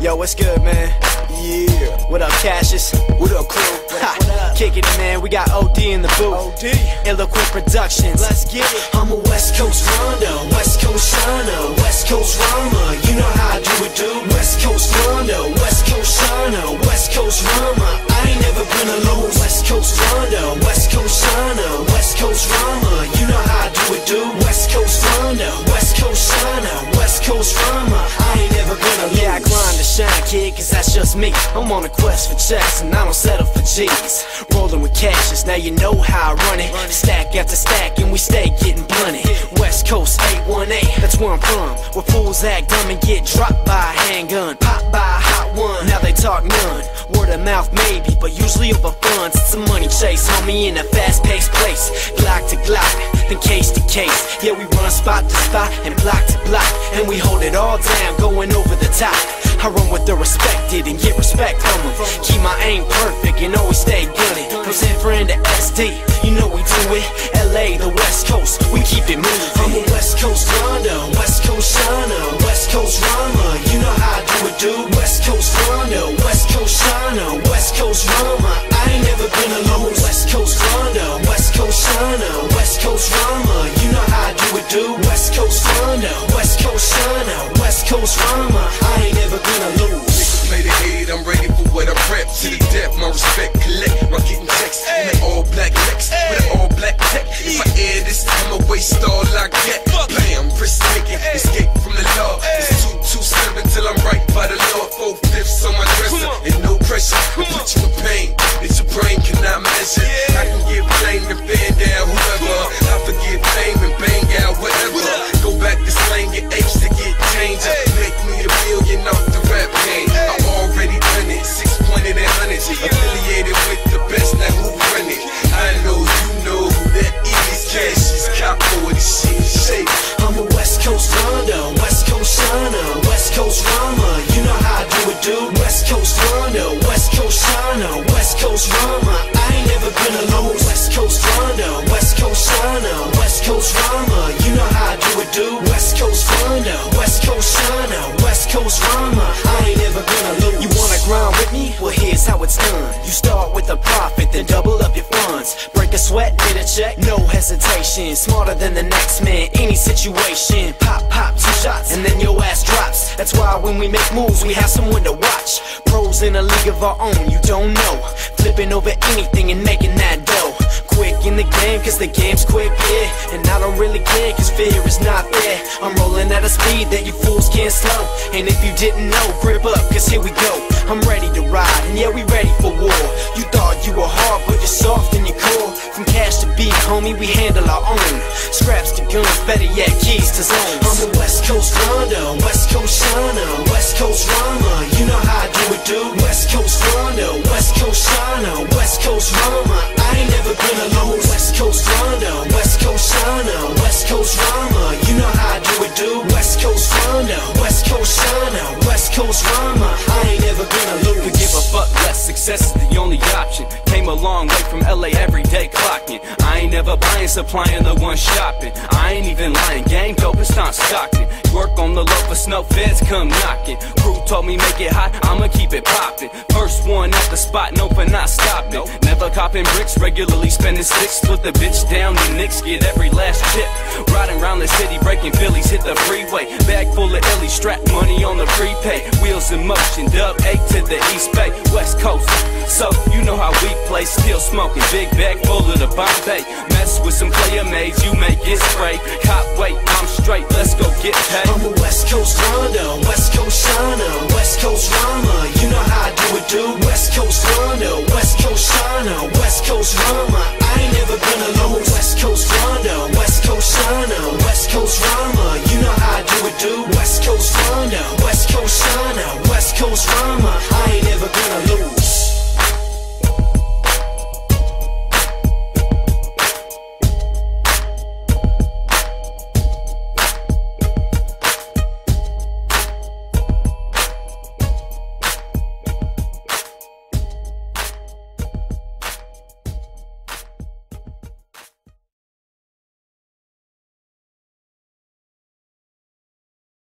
Yo, what's good, man? Yeah. What up, Cashis? What up, Krue? Kicking it, man. We got OD in the booth. OD. Eloquent Productions. Let's get it. I'm a West Coast Rondo, West Coast Shiner, West Coast Rama. You know how I do it, dude. West Coast Rondo, West Coast Shiner, West Coast Rama. I ain't never been alone. West Coast Rondo, West Coast Shiner, West Coast Rama. You know how I do it, dude. West Coast Rondo, West Coast Shiner, West Coast Rama. I ain't never been alone. Yeah, I grind to shine, kid, cause that's just me. I'm on a quest for checks and I don't settle for G's. Rolling with Cashis, now you know how I run it. Stack after stack and we stay getting blunted. West Coast 818, that's where I'm from. Where fools act dumb and get dropped by a handgun. Pop by a hot one, now they talk none. Word of mouth maybe, but usually over funds. It's a money chase, homie, in a fast-paced place. Glock to Glock, then case to case. Yeah, we run spot to spot and block to block, and we hold it all down, going over the top. I run with the respected and get respect from them. Keep my aim perfect and always stay gunning. From San Fran to SD, you know we do it. LA, the West Coast, we keep it moving. I'm a West Coast Rondo, West Coast Shiner, West Coast Rama. You know how I do it, dude. West Coast Rondo, West Coast Shiner, West Coast Rama. I ain't never been alone. West Coast Rondo, West Coast Shiner, West Coast Rama. You know how I do it, dude. West Coast Rondo, West Coast Shiner, West Coast Rama. I ain't never gonna lose. Niggas play the head, I'm ready for what I rap. To the death, my respect collect. Rockin' checks in an all black Lex with an all black tech. If I air this, I'ma waste all I get. Bam, risk taking, escape from the law. It's 227 till I'm right by the law. 4/5 on my dresser and no pressure. I put you in pain that your brain cannot measure. I can get blamed and fan down whoever. I forget fame and bang out whatever. Go back to slang your apes to get changed. Make me $1 million off the rap game. I already done it, 6 pointed and hundreds. Affiliated with the best, now who run it? I know you know who that is. Cashis, cop for this shit, shake. I'm a West Coast Rondo, West Coast Shiner, West Coast Rama. You know how I do it, dude. West Coast Rondo, West Coast Shiner, West Coast Rama. I ain't never been alone. West Coast Rondo, West Coast Shiner, West Coast Rama. You know how I do it, dude. West Coast Rondo, West Coast Shiner, West Coast Rama. I ain't never gonna lose. You wanna grind with me? Well, here's how it's done. You start with a profit, then double up your funds. Break a sweat, get a check, no hesitation. Smarter than the next man, any situation. Pop, pop, 2 shots, and then your ass drops. That's why when we make moves, we have someone to watch. Pros in a league of our own, you don't know. Flipping over anything and making that dough. Quick in the game, cause the game's quick, yeah. And I don't really care, cause fear is not there. I'm rolling at a speed that you fools can't slow. And if you didn't know, grip up, cause here we go. I'm ready to ride, and yeah, we ready for war. You thought you were hard, but you're soft in your core. From cash to beat, homie, we handle our own. Scraps to guns, better yet, keys to zones. I'm a West Coast Rondo, West Coast Shiner, West Coast Rama. You know how I do it, dude. West Coast Rondo, West Coast Shiner, West Coast Rama. I ain't never been alone. West Coast Rondo, West Coast Shiner, West Coast Rama. You know how I do it, dude. West Coast Rondo, West Coast Shiner, West Coast Rama. I ain't never gonna lose. Could give a fuck less, success is the only option. Came a long way from LA, everyday clocking. I ain't never buying, supplying, the one shopping. I ain't even lying, gang dope, it's not Stockton. Work on the low for snow, feds come knocking. Krue told me make it hot, I'ma keep it popping. First one at the spot, no for not stopping. Never copping bricks, regularly spending sticks. Put the bitch down, the Knicks get every last chip. Riding around the city, breaking Phillies, hit the freeway. Bag full of illy, strap money on the prepaid. Wheels in motion, dub 8 to the East Bay, West Coast. So, you know how we play, still smoking. Big bag full of the Bombay. Mess with some player maids, you may get sprayed. Cop wait, I'm straight, let's go get paid. I'm a West Coast Rondo, West Coast Shiner, West Coast Rama. You know how I do it, dude. West Coast Rondo, West Coast Shiner, West Coast Rama. I ain't never been alone. West Coast Rondo, West Coast Shiner, West Coast Rama. You know how I do it, dude. West Coast Rondo, West Coast Shiner, West Coast Rama. I ain't never gonna lose.